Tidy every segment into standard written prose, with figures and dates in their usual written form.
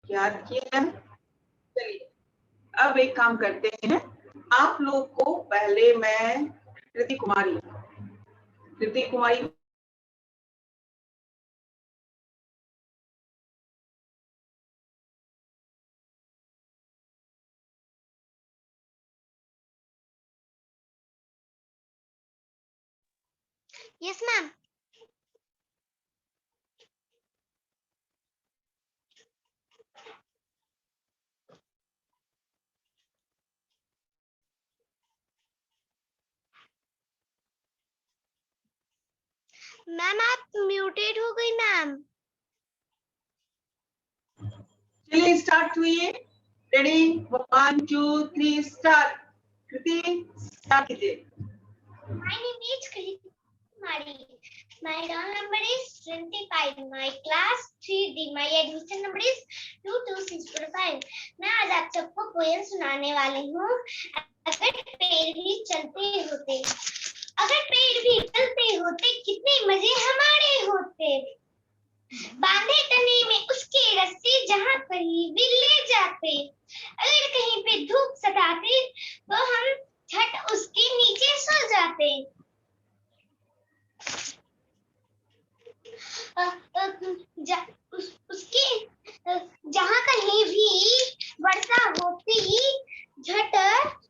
याद किया? चलिए अब एक काम करते हैं, आप लोग को पहले मैं कृति कुमारी यस मैम। मैम आप म्यूटेड हो गई मैम। चलिए स्टार्ट हुई, रेडी 1 2 3 स्टार्ट। कृति स्टार्ट कीजिए। My name is Kriti Kumari. My roll number is 25. My class 3D. My admission number is 22645. मैं आज आप सबको पोएम सुनाने वाली हूँ। अगर पेड़ भी चलते होते, अगर पेड़ भी चलते होते, कितने मजे हमारे होते। बांधे तने में उसके रस्सी, जहाँ कहीं भी ले जाते। अगर कहीं पे धूप सताती, तो हम झट उसके नीचे सो जाते। उसके जहाँ कहीं भी वर्षा होती, झट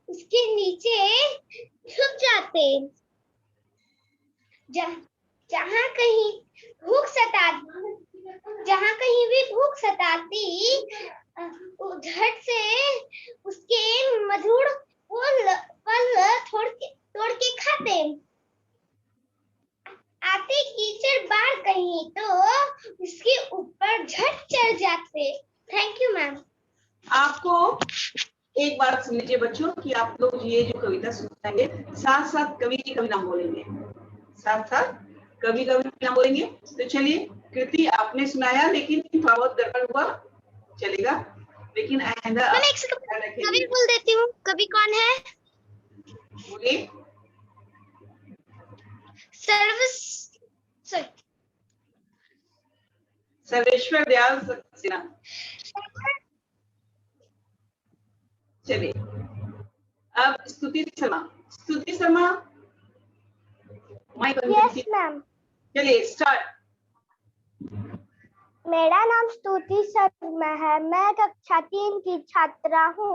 उसके नीचे छुप जाते। जहाँ कहीं भी भूख सताती, झट से उसके मधुर फल तोड़ के खाते। आते कीचड़ बाढ़ कहीं, तो उसके ऊपर झट चढ़ जाते। Thank you ma'am. आपको एक बात सुन लीजिए बच्चों कि आप लोग ये जो कविता सुनाएंगे साथ साथ कवि की कवि नाम बोलेंगे, साथ साथ कवि नाम बोलेंगे। तो चलिए कृति आपने सुनाया, लेकिन थोड़ा बहुत गड़बड़ हुआ चलेगा, लेकिन आइंदा कवि बोल देती हूँ। कवि कौन है? बोलिए। सर्वेश्वर दयाल सक्सेना। चलिए अब स्तुति शर्मा माइक। Yes ma'am. चलिए स्टार्ट। मेरा नाम स्तुति शर्मा है। मैं कक्षा 3 की छात्रा हूँ।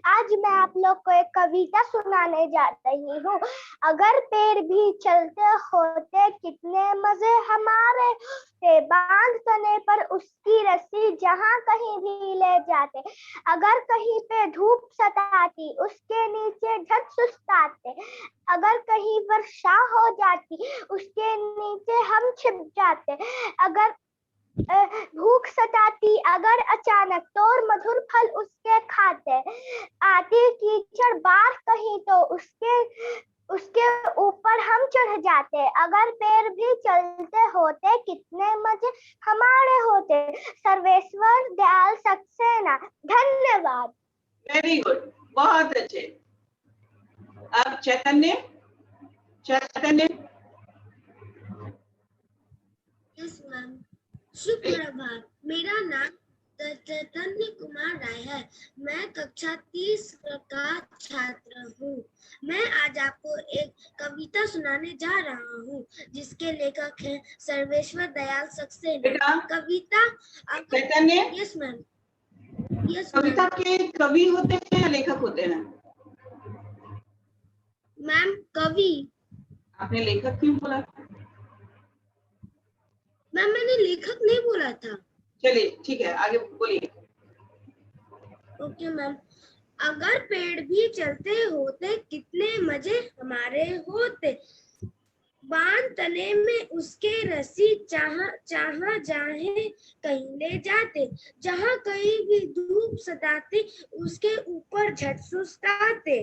आज मैं आप लोग को एक कविता सुनाने जा रही हूँ। अगर पेड़ भी चलते होते, कितने मजे हमारे होते। बांध तने पर उसकी रस्सी, जहाँ कहीं भी ले जाते। अगर कहीं पे धूप सताती, उसके नीचे झट सुस्ताते। अगर कहीं वर्षा हो जाती, उसके नीचे हम छिप जाते। अगर भूख सताती, अगर अचानक, तो मधुर फल उसके खाते। आती कीचड़ बाढ़ कहीं, तो उसके ऊपर हम चढ़ जाते। अगर पेड़ भी चलते होते, कितने मजे हमारे होते। सर्वेश्वर दयाल सक्सेना। धन्यवाद। वेरी गुड, बहुत अच्छे। अब चैतन्य। Yes ma'am. शुभ प्रभात। मेरा नाम चैतन्य कुमार राय है। मैं कक्षा 30 का छात्र हूँ। मैं आज आपको एक कविता सुनाने जा रहा हूँ, जिसके लेखक हैं सर्वेश्वर दयाल सक्सेना। कविता चैतन्य। Yes ma'am. यस कविता के कवि होते हैं या लेखक होते हैं? मैम कवि। आपने लेखक क्यों बोला? मैम मैंने लेखक नहीं बोला था। चलिए ठीक है, आगे बोलिए। Okay ma'am. अगर पेड़ भी चलते होते, कितने मजे हमारे होते। बांध तने में उसके रस्सी, जहाँ जाए कहीं ले जाते। जहाँ कहीं भी धूप सताती, उसके ऊपर झट सुस्ताते।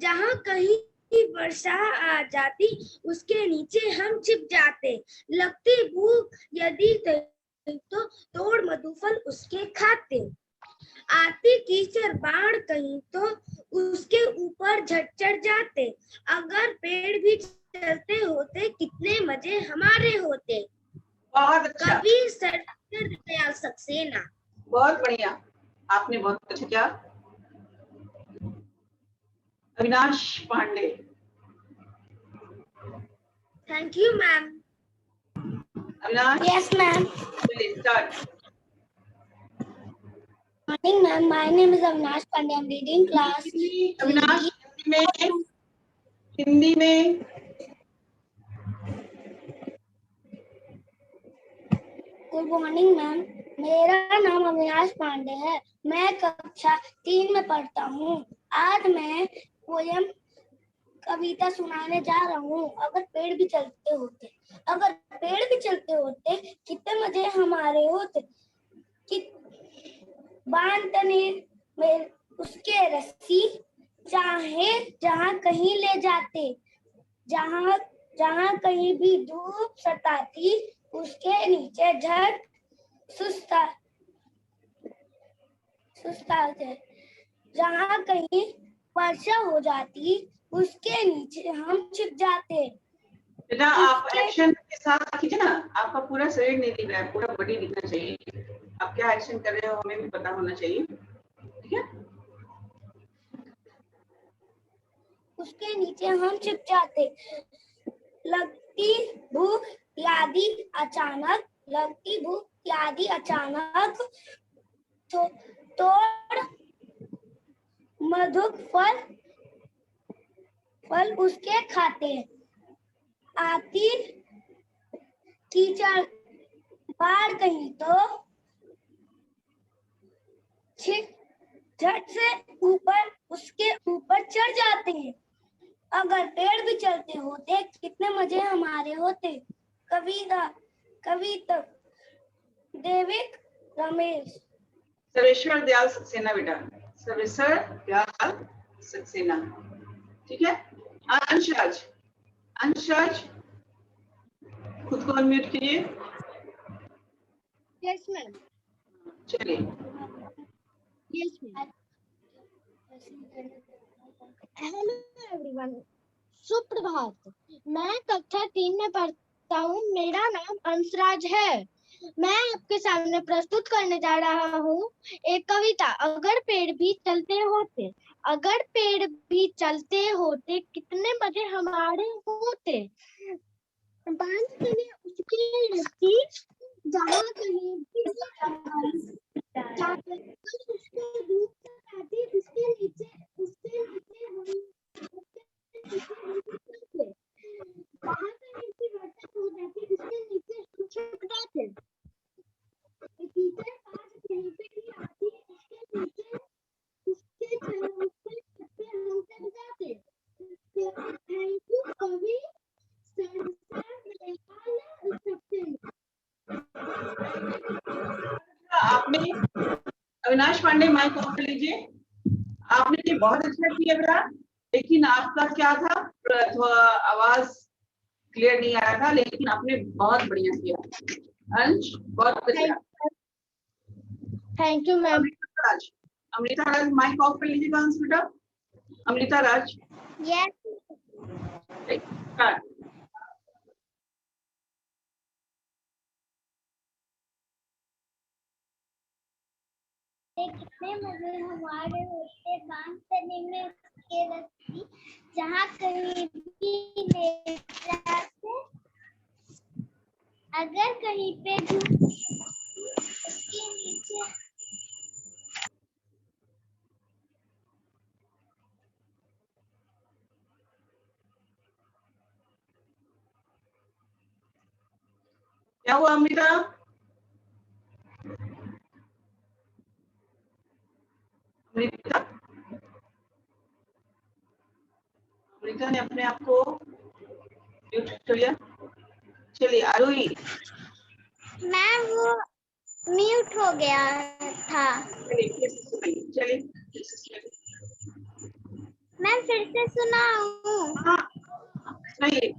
जहाँ कहीं वर्षा आ जाती, उसके नीचे हम छिप जाते। लगती भूख यदि तो तोड़ मधुफल उसके खाते। आती कीचड़ बाढ़ कहीं, तो उसके ऊपर झट चढ़ जाते। अगर पेड़ भी चलते होते, कितने मजे हमारे होते। बहुत अच्छा। कवि सर्वेश्वर दयाल सक्सेना। बहुत बढ़िया, आपने बहुत अच्छा किया। Avinash Pandey. Thank you ma'am. Avinash, Yes, ma'am. चलिए start. Morning, ma'am. My name is Avinash Pandey. I'm reading class. Avinash, Hindi में गुड मॉर्निंग मैम, मेरा नाम अविनाश पांडे है। मैं कक्षा 3 में पढ़ता हूँ। आज मैं पोयम कविता सुनाने जा रहा हूँ। अगर पेड़ भी चलते होते, अगर पेड़ भी चलते होते, कितने मजे हमारे होते। कि बांध तने में उसके रस्सी, चाहे जहाँ कहीं ले जाते। जहाँ जहाँ कहीं भी धूप सताती, उसके नीचे झट सुस्ताते। जहाँ कहीं वर्षा हो जाती, उसके नीचे हम छिप जाते। बेटा आप एक्शन के साथ कीजिए ना, आपका पूरा शरीर नहीं दिख रहा है, पूरा बॉडी दिखना चाहिए। आप क्या एक्शन कर रहे हो हमें भी पता होना चाहिए, ठीक है। उसके नीचे हम छिप जाते। लगती भूख यादी अचानक, लगती भूख यादी अचानक, तो तोड़ मधुर फल उसके खाते। आती कीचड़ बाढ़ कहीं तो झट से ऊपर उसके ऊपर चढ़ जाते हैं। अगर पेड़ भी चलते होते, कितने मजे हमारे होते। कविता देविक रमेश। सर्वेश्वर दयाल सक्सेना बेटा, सर्वेश्वर दयाल सक्सेना, ठीक है। अंशराज, अंशराज खुद को अनम्यूट कीजिए। Yes ma'am. चलिए। Yes ma'am. हेलो एवरीवन, सुप्रभात। मैं कक्षा 3 में पढ़ता हूँ। मेरा नाम अंशराज है। मैं आपके सामने प्रस्तुत करने जा रहा हूँ एक कविता। अगर पेड़ भी चलते होते, अगर पेड़ भी चलते होते, कितने मजे हमारे होते। बांध तने उसकी रस्सी, जहाँ कहीं भी उसके धूप से आती, उसके नीचे हम वहाँ कहीं भी वर्षा हो जाती, उसके नीचे हम छिप जाते। टीचर पास कहीं पे भी आती, उसके नीचे उसके छत पे हम चढ़ जाते। थैंक यू कवि सर आपने अविनाश पांडे माइक ऑफ कर लीजिए। आपने ये बहुत अच्छा किया बेटा, लेकिन आपका क्या था, आवाज क्लियर नहीं आ रहा था, लेकिन आपने बहुत बढ़िया किया। अंश बहुत अच्छा। Thank you ma'am. Amrita Raj mic off कर लीजिएगा अंश बेटा। अमृता राज। यस। कितने मजे हमारे होते, बांध तने में उसके रस्सी, जहाँ कहीं भी ले जाते। अगर कहीं पे धूप उसके नीचे क्या हुआ अमृता? अमृता, अमृता ने अपने आप को म्यूट कर लिया। चलिए आरोही। मैम वो म्यूट हो गया था। चलिए मैम फिर से सुनाऊं? हाँ सही।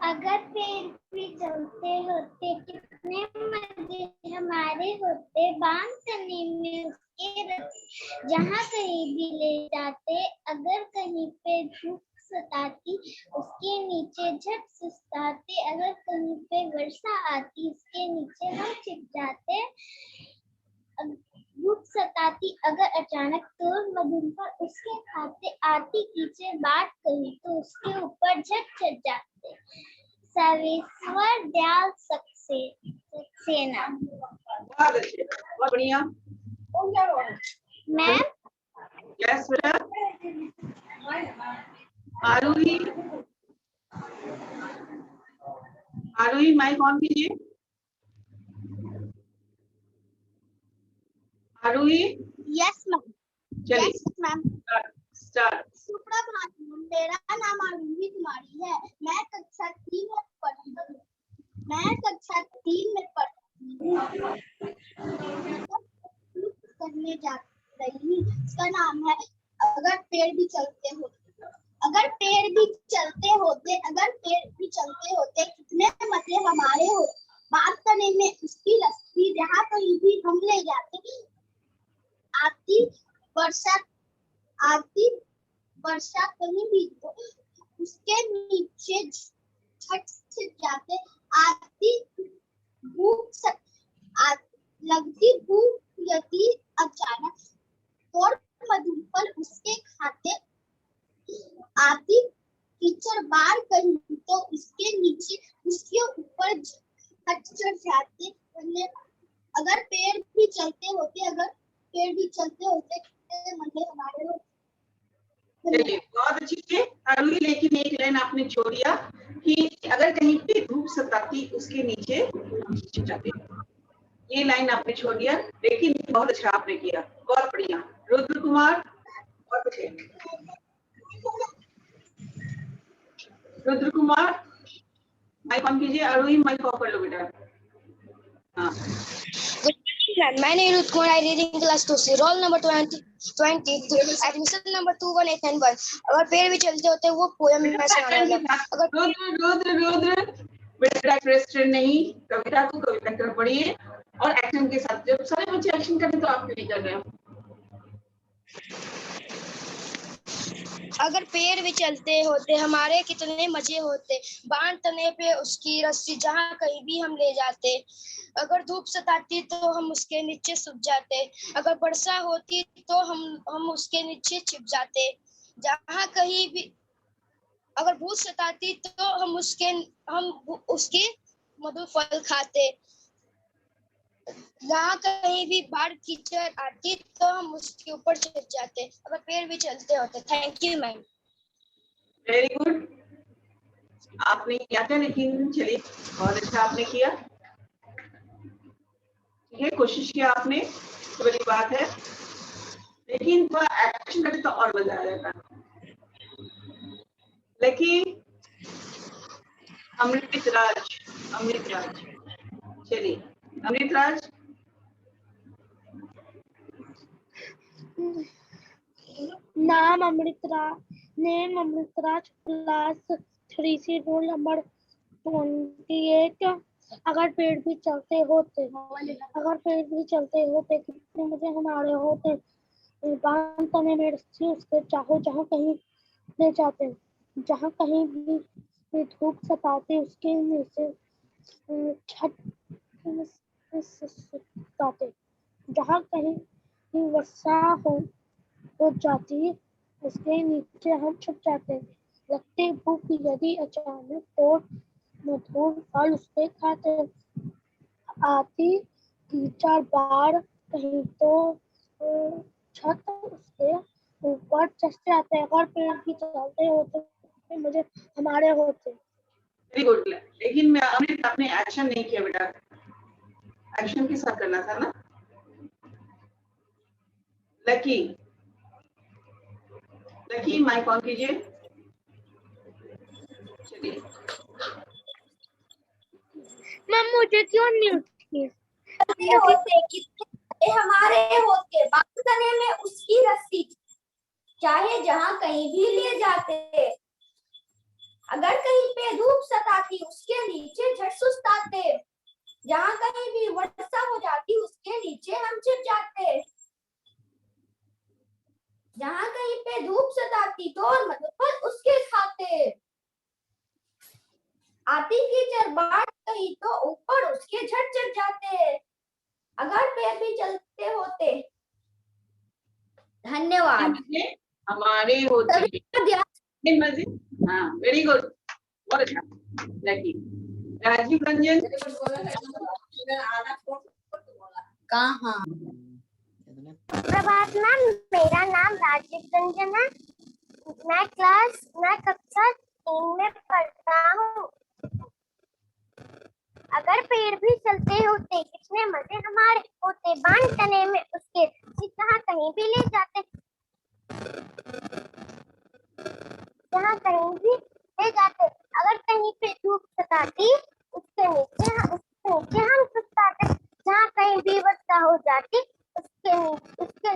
अगर पेड़ भी चलते होते, कितने मजे हमारे होते। बांध तने में उसके रस्सी, जहाँ कहीं भी ले जाते। अगर कहीं पे धूप सताती उसके नीचे झट सुस्ताते, अगर कहीं पे वर्षा आती उसके नीचे हम छिप जाते, धूप सताती अगर अचानक तो मधुर पर उसके खाते, आती कीचड़ बात कही तो उसके ऊपर झट चढ़ जाते। सर्वेश्वर दयाल सक्सेना। बहुत अच्छे, बहुत बढ़िया। मैम यस बेटा। आरोही, आरोही माइक ऑन कीजिए। आरोही, यस मैम। चलिए यस मैम। स्टार्ट। सुप्रभात, मेरा नाम आरुषि कुमारी है। मैं कक्षा 3 में पढ़ती हूँ। करने जा रही हूँ। इसका नाम है अगर पेड़ भी चलते होते। अगर पेड़ भी चलते होते कितने मजे हमारे हो। बात करने में उसकी रस्सी जहाँ कहीं भी हम ले जाते। आती वर्षा कहीं भी तो उसके नीचे छट छिप जाते। आती भूख लगती भूख यदि अचानक और मधुर फल उसके खाते। आती कीचड़ बार कहीं तो उसके नीचे उसके ऊपर हट चढ़ जाते। अगर पेड़ भी चलते होते कितने मजे हमारे होते। चलिए बहुत अच्छी थी आरोही, लेकिन एक लाइन आपने छोड़ दिया कि अगर कहीं पे धूप सताती उसके नीचे छिप जाते। ये लाइन आपने छोड़ दिया, लेकिन बहुत अच्छा आपने किया, बहुत बढ़िया। रुद्र कुमार, बहुत अच्छे। रुद्र कुमार माइक ऑन कीजिए। आरोही माइक ऑफ कर लो बेटा। हाँ My name is Kumar. I read in class 2C. Roll number 20. Admission number 21891. अगर पेड़ भी चलते होते वो पोएम में सुनाने वाला। अगर रुद्र बेटा क्वेश्चन नहीं, कविता को कविता कर पढ़िए और एक्शन के साथ। जब सारे बच्चे एक्शन करें तो आप नहीं कर रहे हो। अगर पेड़ भी चलते होते हमारे कितने मजे होते। बांध तने पे उसकी रस्सी जहाँ कहीं भी हम ले जाते। अगर धूप सताती तो हम उसके नीचे छुप जाते। अगर वर्षा होती तो हम उसके नीचे छिप जाते। जहाँ कहीं भी अगर भूख सताती तो हम उसके मधुर फल खाते। जहाँ कहीं भी बाढ़ कीचड़ आती तो हम उसके ऊपर चढ़ जाते। अगर पेड़ भी चलते होते। Thank you ma'am. Very good, आपने किया था, लेकिन चलिए बहुत अच्छा आपने किया। ठीक है, कोशिश किया आपने, तो बड़ी बात है, लेकिन थोड़ा एक्शन करते तो और मजा आ जाता। लेकिन अमृतराज, चलिए अमृतराज। नाम Amritraj, class 3C, roll number 28। अगर पेड़ भी चलते होते कितने मजे हमारे होते। बांध तने में रस्सी उसके चाहो जहाँ कहीं ले जाते। जहाँ कहीं भी धूप सताते उसके नीचे छत सताते। जहाँ कहीं भी वर्षा हो जाती उसके नीचे हम छुप जाते। लगती भूख यदि अचानक तो मधुर फल उसके खाते। आती कीचड़ बाढ़ कहीं तो छत उसके ऊपर चढ़ जाते। अगर पेड़ भी चलते होते मुझे हमारे होते। वेरी गुड, लेकिन मैं अमृत आपने एक्शन नहीं किया बेटा, एक्शन के साथ करना था ना। लकी माइक ऑन कीजिए। चलिए मैम मुझे क्यों म्यूट किया? हमारे होते बांध तने में उसकी रस्सी चाहे जहाँ कहीं भी ले जाते। अगर कहीं पे धूप सताती उसके नीचे झट सुस्ताते। जहाँ कहीं भी वर्षा हो जाती उसके नीचे हम छिप जाते। जहाँ कहीं पे धूप सताती तो और मधुर फल उसके खाते। पैर भी चलते होते। धन्यवाद। हमारे होते सभी का ध्यान मजे। हाँ, वेरी गुड, बहुत अच्छा। लकी राजीव रंजन। कहाँ? प्रभात मैम, मेरा नाम राजीव रंजन है। मैं कक्षा 3 में पढ़ता हूँ। अगर पेड़ भी चलते होते कितने मजे हमारे होते, बांध तने में उसके जहाँ कहीं भी ले जाते, जहाँ कहीं भी ले जाते। अगर कहीं पे धूप सताती उसके नीचे हम छुपताते, जहाँ कहीं भी वर्षा हो जाती उसके नीचे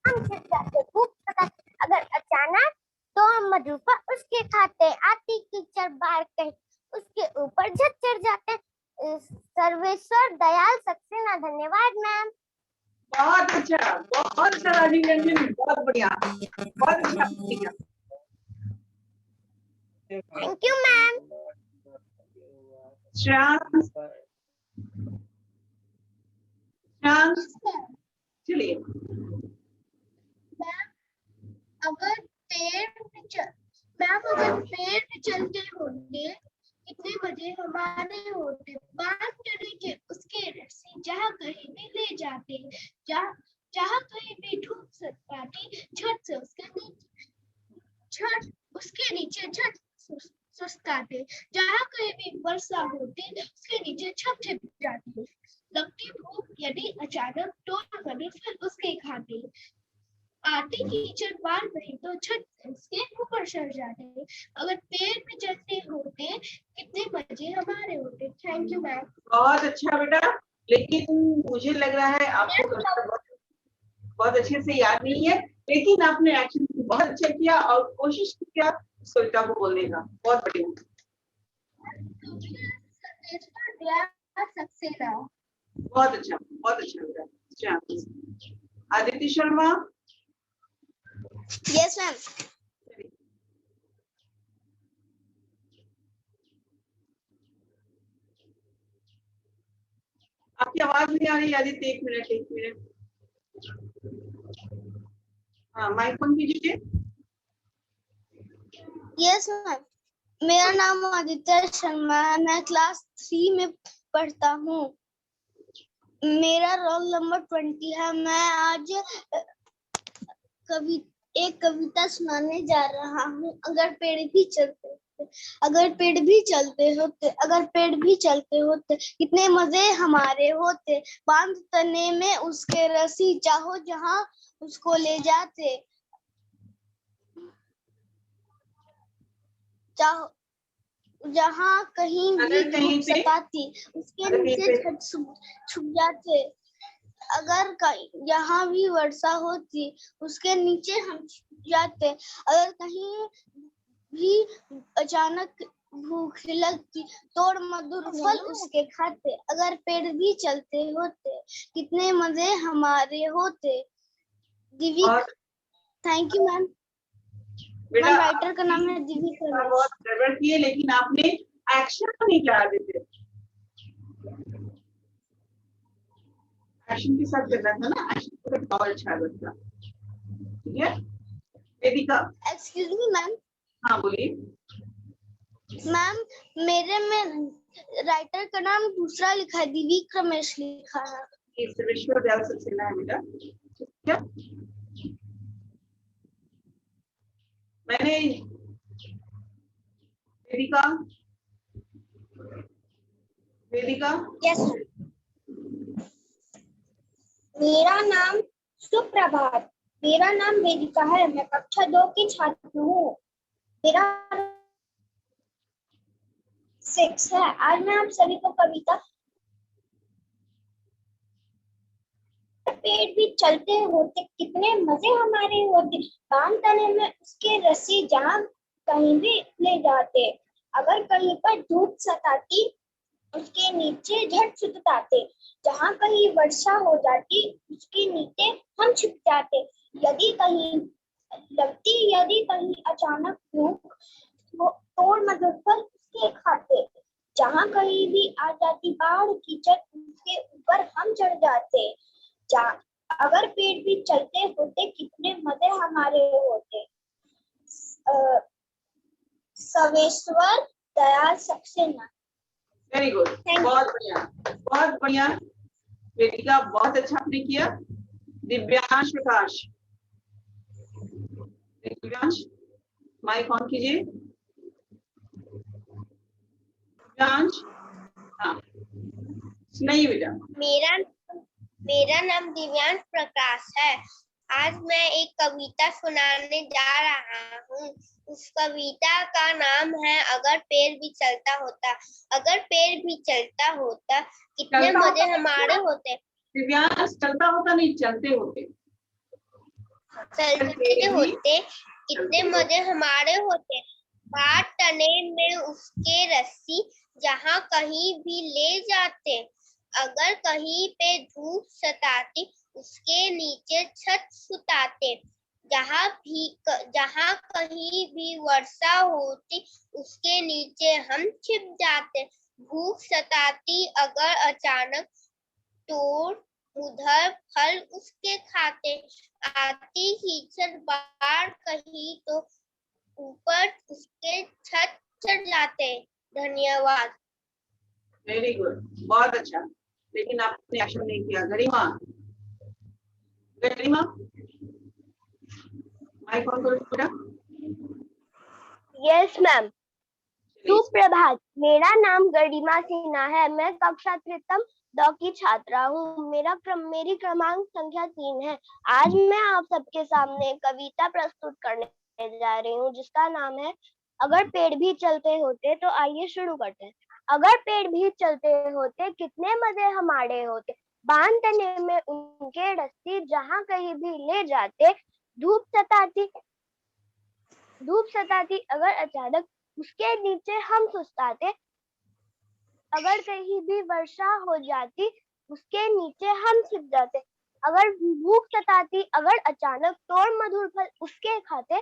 हम छिप जाते। धूप सताती अगर अचानक तो हम मधुपा उसके खाते, आती कीचड़ बार कहीं उसके ऊपर झट चढ़ जाते। सर्वेश्वर दयाल सक्सेना। धन्यवाद मैम। बहुत अच्छा राजीव रंजन, बहुत बढ़िया, बहुत अच्छा। Thank you ma'am. श्याम, चलिए। अगर पेड़ भी चलते होते कितने मजे हमारे होते, बांध तने के उसके रस्सी जहाँ कहीं भी ले जाते, जहाँ कहीं भी धूप सताती झट से उसके नीचे झट सुस्ताते, जहाँ कहीं भी वर्षा होती उसके नीचे छप छिप जाती। लगती भूख यदि अचानक तो फिर उसके खाते, आती कीचड़ बार नहीं तो छत उसके ऊपर चढ़ जाते। अगर पेड़ में चलते होते कितने मजे हमारे होते। Thank you ma'am. बहुत अच्छा बेटा, लेकिन मुझे लग रहा है आपको बहुत अच्छे से याद नहीं है, लेकिन आपने एक्शन बहुत अच्छा किया और कोशिश किया कविता को बोलने का। बहुत बढ़िया। बहुत अच्छा बेटा। आदित्य शर्मा। Yes ma'am. आपकी आवाज नहीं आ रही आदित्य, एक मिनट। हाँ, माइक ऑन कीजिए। यस मैम, मेरा नाम आदित्य शर्मा है, मैं क्लास 3 में पढ़ता हूँ। मेरा रोल नंबर 20 है। मैं आज एक कविता सुनाने जा रहा हूँ। अगर पेड़ भी चलते होते कितने मजे हमारे होते, बांध तने में उसके रस्सी चाहो जहाँ उसको ले जाते, जहाँ कहीं भी धूप सताती उसके नीचे छुप जाते। अगर यहाँ भी वर्षा होती उसके नीचे हम छुप जाते। अगर कहीं भी अचानक भूख लगती तोड़ मधुर फल उसके खाते। अगर पेड़ भी चलते होते कितने मजे हमारे होते। Divya. Thank you ma'am. Ma'am writer का नाम है दिव्या। बहुत गड़बड़ किए, लेकिन आपने एक्शन नहीं किया आदित्य। एक्शन के साथ करना था ना, एक्शन के साथ और अच्छा लगता। ठीक है वेदिका। Excuse me ma'am. हाँ बोलिए मैम, मेरे में राइटर का नाम दूसरा लिखा है, दिव्या रमेश लिखा है। सर्वेश्वर दयाल सक्सेना है बेटा। ठीक है, मैंने वेदिका। यस। मेरा नाम सुप्रभात। मेरा नाम वेदिका है, मैं कक्षा 2 की छात्र हूँ। मेरा 6 है। आज मैं आप सभी को कविता पेड़ भी चलते होते कितने मजे हमारे होते, बांध तने में उसके रस्सी जहाँ कहीं भी ले जाते। अगर कहीं पर धूप सताती उसके नीचे झट सुताते, जहाँ कहीं वर्षा हो जाती उसके नीचे हम छिप जाते। यदि कहीं अचानक भूख तोड़ मधुर फल उसके खाते, जहाँ कहीं भी आ जाती बाढ़ कीचड़ उसके ऊपर हम चढ़ जाते। अगर पेड़ भी चलते होते कितने मजे हमारे होते। सवेश्वर दयाल सक्सेना। वेरी गुड, बहुत बढ़िया, बहुत बढ़िया बेटिका, बहुत अच्छा आपने किया। दिव्यांश प्रकाश, दिव्यांश माइक ऑन कीजिए। दिव्यांश, हाँ सुनाइए बेटा। मेरा नाम दिव्यांश प्रकाश है। आज मैं एक कविता सुनाने जा रहा हूँ। उस कविता का नाम है अगर पेड़ भी चलता होता। अगर पेड़ भी चलता होता कितने मजे हमारे होते। दिव्यांश चलता होता नहीं, चलते होते। चलते होते कितने मजे हमारे होते। बाट तने में उसके रस्सी जहाँ कहीं भी ले जाते। अगर कहीं पे धूप सताती उसके नीचे छत सुताते। जहाँ कहीं भी वर्षा होती उसके नीचे हम छिप जाते। भूख सताती अगर अचानक तोड़ उधर फल उसके खाते। आती कीचड़ बाढ़ कहीं तो ऊपर उसके छत चढ़ जाते। धन्यवाद। वेरी गुड, बहुत अच्छा, लेकिन आपने एक्शन नहीं किया। गरिमा, गरिमा माइक ऑन करो बेटा। Yes ma'am. सुप्रभात, मेरा नाम गरिमा सिन्हा है। मैं कक्षा तृतीय द की छात्रा हूँ। मेरी क्रमांक संख्या 3 है। आज मैं आप सबके सामने कविता प्रस्तुत करने जा रही हूँ जिसका नाम है अगर पेड़ भी चलते होते। तो आइए शुरू करते हैं। अगर पेड़ भी चलते होते कितने मजे हमारे होते। बांध तने में उनके रस्सी जहाँ कहीं भी ले जाते। धूप सताती अगर अचानक उसके नीचे हम सुस्ताते। अगर कहीं भी वर्षा हो जाती उसके नीचे हम छिप जाते। अगर भूख सताती अगर अचानक तोड़ मधुर फल उसके खाते।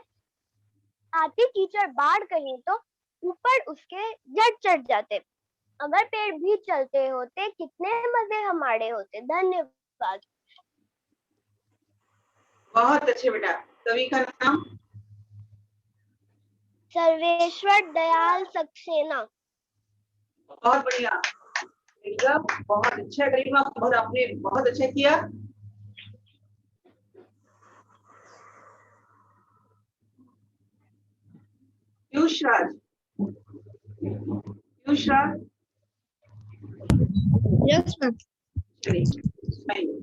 आती कीचड़ बाढ़ कहीं तो ऊपर उसके जड़ चढ़ जाते। अगर पेड़ भी चलते होते कितने मजे हमारे होते। धन्यवाद। बहुत अच्छे बेटा। कवि का नाम? सर्वेश्वर दयाल सक्सेना। बहुत बढ़िया, एकदम बहुत अच्छा गरिमा, बहुत आपने बहुत अच्छा किया। पीयूष राज, पीयूष राज। Yes ma'am. चलिए सुनाइए।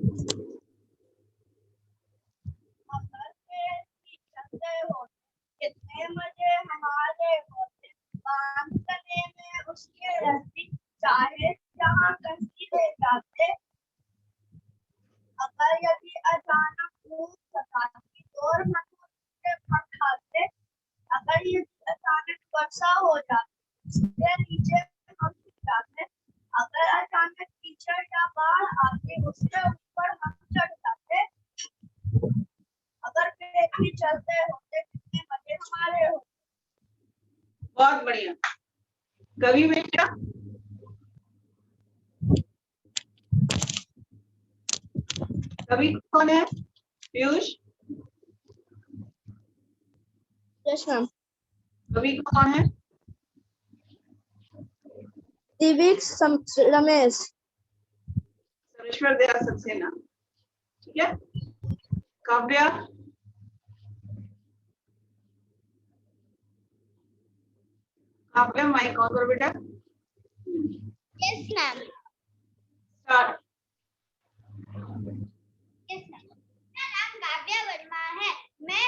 कितने मजे हमारे होते। बांध तने में उसके रस्सी चाहे जहाँ कहीं ले जाते। अगर यदि अचानक धूप सताती और मधुर के फल खाते। अगर यदि अचानक वर्षा हो जाती उसके नीचे हम छिप जाते। अगर अचानक कीचड़ या बाढ़ आती उसके ऊपर हम चढ़ जाते। अगर पेड़ भी चलते होते कितने मजे हमारे होते। बहुत बढ़िया। कवि बेटा? कवि कौन है? पीयूष? Yes ma'am. कवि कौन है? दिव्यांश रमेश। सर्वेश्वर दयाल सक्सेना, ठीक है। काव्या? काव्या माइक ऑन करो बेटा। Yes ma'am. स्टार्ट। मेरा नाम काव्या वर्मा है। मैं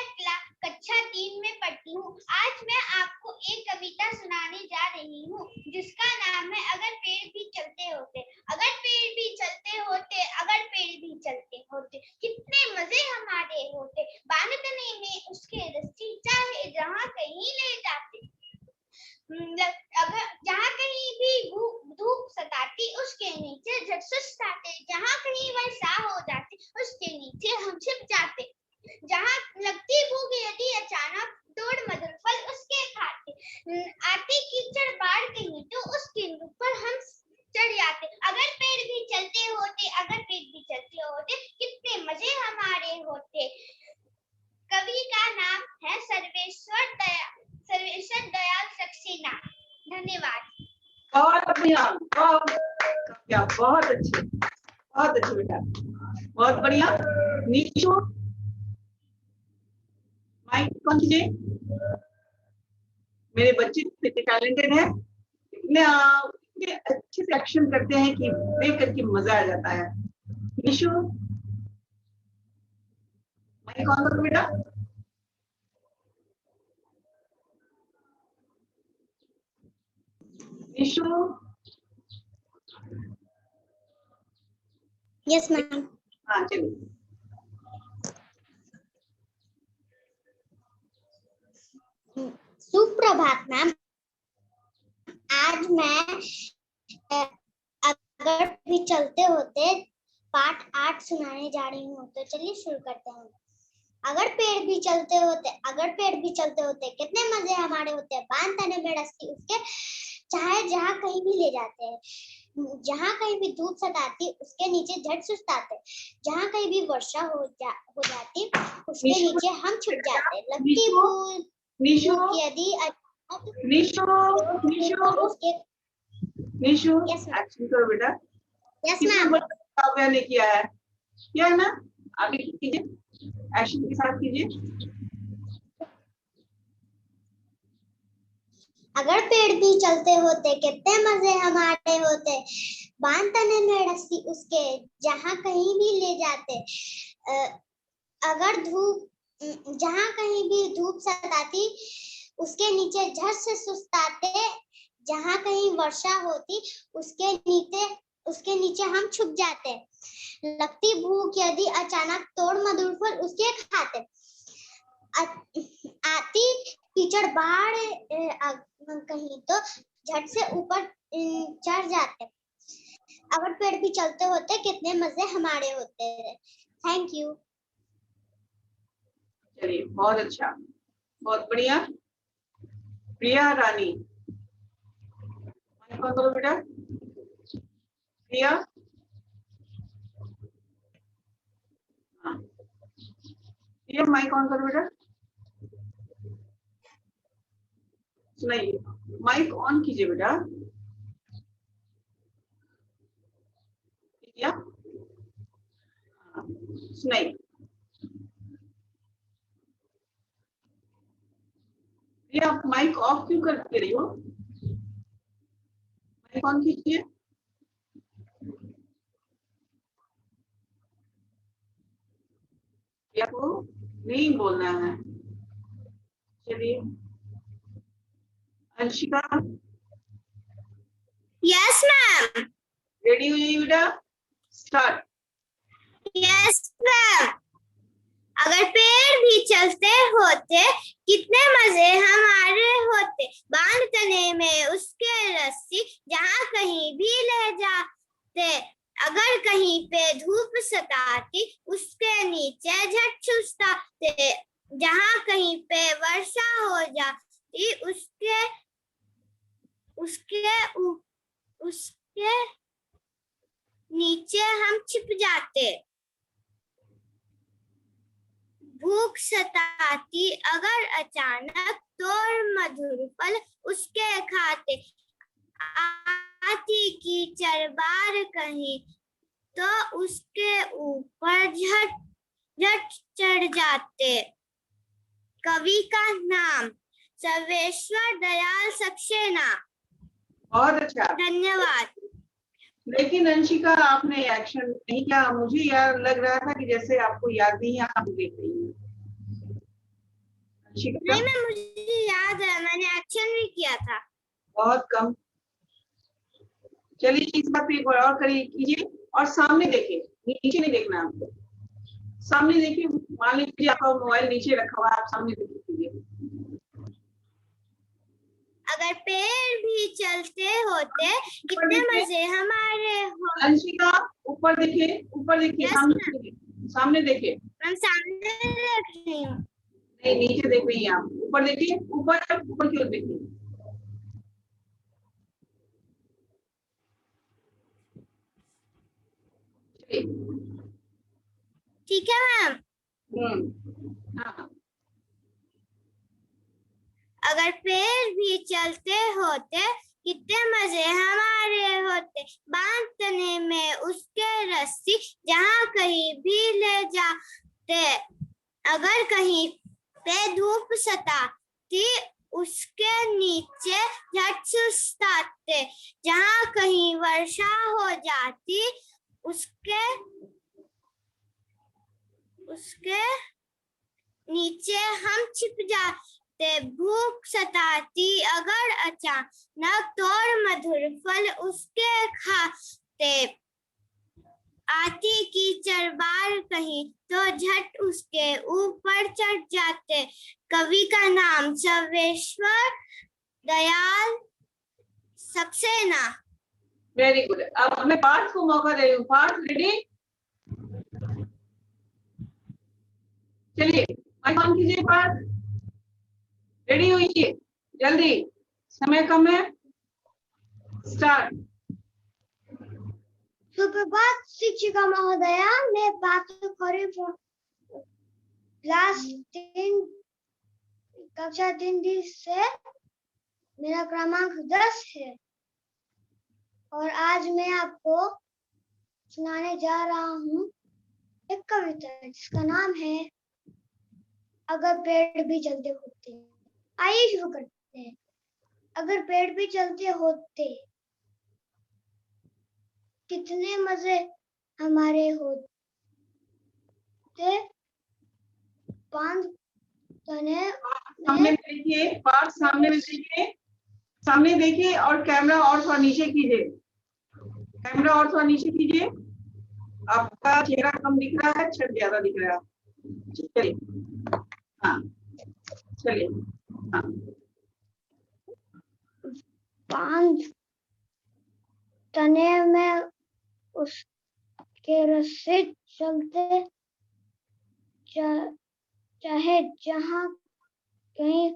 कक्षा 3 में पढ़ती हूँ। आज मैं आपको एक कविता सुनाने जा रही हूँ जिसका नाम है अगर पेड़ भी चलते होते। अगर पेड़ भी चलते होते, अगर पेड़ भी चलते होते कितने मजे हमारे होते। बांध तने में उसके रस्सी चाहे जहाँ कहीं ले जाते। अगर जहाँ कहीं भी धूप सताती उसके नीचे झट सुस्ताते। जहाँ कहीं वर्षा हो जाती उसके नीचे हम छिप जाते। जहाँ लगती भूख यदि अचानक तोड़ मधुर फल उसके खाते। आती कीचड़ बाढ़ कहीं तो उसके ऊपर हम चढ़ जाते। अगर पेड़ भी चलते होते, अगर पेड़ भी चलते होते बढ़िया, वाह, क्या बहुत अच्छे बेटा, बहुत बढ़िया। नीशू, माइक कौन कीजिए। मेरे बच्चे इतने टैलेंटेड है, इतने अच्छे से एक्शन करते हैं कि देख करके मजा आ जाता है। निशु, माइक ऑन करो बेटा। Nishu, yes ma'am. हाँ चलिए। सुप्रभात मैम। आज मैं अगर भी चलते होते पाठ 8 सुनाने जा रही हूँ, तो चलिए शुरू करते हैं। अगर पेड़ भी चलते होते कितने मजे हमारे होते, बांध तने में रस्सी उसके, चाहे जहाँ कहीं भी ले जाते हैं। जहाँ कहीं भी धूप सताती उसके नीचे झट सुस्ताते, जहाँ कहीं भी वर्षा हो जाती उसके नीचे हम छुप जाते। लगती बूंद यदि निशु, एक्शन करो बेटा। Yes ma'am. काव्या ने किया है ना, आगे कीजिए, एक्शन के साथ कीजिए। अगर पेड़ भी चलते होते कितने मजे हमारे होते, बांध तने में रस्सी उसके, जहाँ कहीं भी ले जाते। अगर जहाँ कहीं भी धूप सताती उसके नीचे झट से सुस्ताते, जहाँ कहीं वर्षा होती उसके नीचे हम छुप जाते। लगती भूख यदि अचानक तोड़ मधुर फल उसके खाते। आती कीचड़ बाढ़ कहीं तो झट से ऊपर चढ़ जाते। अगर पेड़ भी चलते होते कितने मजे हमारे होते। Thank you. चलिए, बहुत अच्छा, बहुत बढ़िया। प्रिया रानी, कौन करो बेटा। प्रिया, हाँ, ये माइक ऑन करो बेटा। सुनाइए, माइक ऑन कीजिए बेटा। प्रिया, सुनाइए। प्रिया, आप माइक ऑफ क्यों कर दे रही हो, माइक ऑन कीजिए। प्रिया को नहीं बोलना है। चलिए, अंशिका, यस मैम। रेडी हो जाइए बेटा, स्टार्ट। Yes ma'am. अगर पेड़ भी चलते होते कितने मजे हमारे होते, बांध तने में उसके रस्सी, जहाँ कहीं भी ले जाते। अगर कहीं पे धूप सताती उसके नीचे झट सुस्ताते, जहाँ कहीं पे वर्षा हो जाती उसके नीचे हम छिप जाते। भूख सताती अगर अचानक तोड़ मधुर फल उसके खाते। आती कीचड़ बाढ़ कहीं तो उसके ऊपर झट चढ़ जाते। कवि का नाम सर्वेश्वर दयाल सक्सेना। बहुत अच्छा, धन्यवाद। लेकिन अंशिका आपने एक्शन नहीं किया, मुझे यार लग रहा था कि जैसे आपको याद नहीं है, आप देख रही हैं। अंशिका, नहीं मैं मुझे याद है, मैंने एक्शन भी किया था। बहुत कम। चलिए, इस बात पे एक बार और कीजिए और सामने देखिए, नीचे नहीं देखना आपको, सामने देखिए। मान लीजिए आपका मोबाइल नीचे रखा हुआ है, आप सामने देखिए। अगर पेड़ भी चलते होते कितने मजे हमारे होते। अंशिका, ऊपर देखिए, ऊपर देखिए, सामने देखिए। हम सामने देख रही हूँ। नहीं, नीचे देख रही हैं आप, ऊपर देखिए, ऊपर की ओर देखिए। ठीक है मैम। हाँ। अगर पेड़ भी चलते होते कितने मजे हमारे होते, बांध तने में उसके रस्सी, जहाँ कहीं भी ले जाते। अगर कहीं पे धूप सताती, उसके नीचे झट सुस्ताते। जहाँ कहीं वर्षा हो जाती, उसके नीचे हम छिप जाते। भूख सताती अगर अचानक, तो मधुर फल उसके खाते। आती कीचड़ बार कहीं, तो झट उसके ऊपर चढ़ जाते। कवि का नाम सर्वेश्वर दयाल सक्सेना। Very good. अब मैं पार्थ को मौका दे रही हूँ। पार्थ रेडी? चलिए माइक ऑन कीजिए। पार्थ रेडी होइए जल्दी, समय कम है। स्टार्ट। सुप्रभात शिक्षिका महोदया, मैं पार्थ क्लास 3 कक्षा 3 से, मेरा क्रमांक 10 है और आज मैं आपको सुनाने जा रहा हूँ एक कविता जिसका नाम है अगर पेड़ भी चलते होते। आइए शुरू करते हैं। अगर पेड़ भी चलते होते, कितने मजे हमारे होते। बांध तने सामने देखिए पार्थ, सामने में देखिए, सामने देखिए और कैमरा और थोड़ा नीचे कीजिए। कैमरा और थोड़ा नीचे कीजिए। आपका चेहरा कम दिख रहा है, छत ज्यादा दिख रहा है। चलिए हाँ, चलिए हाँ। बांध तने में उसके रस्से चलते, चाहे जहाँ कहीं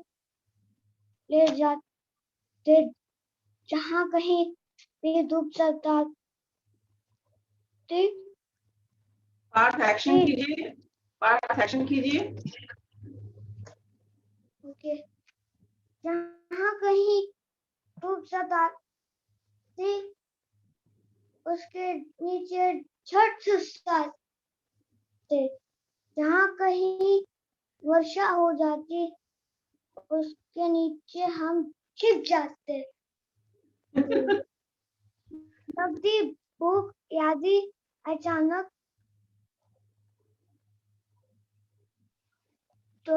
ले जाते। जहाँ कहीं भी धूप सताती। पार्थ एक्शन कीजिए। पार्थ एक्शन कीजिए। ओके। जहाँ कहीं धूप सताती, उसके नीचे झट सुस्ताते। जहाँ कहीं वर्षा हो जाती, उसके नीचे हम छिप जाते। लगती भूख यादी अचानक, तो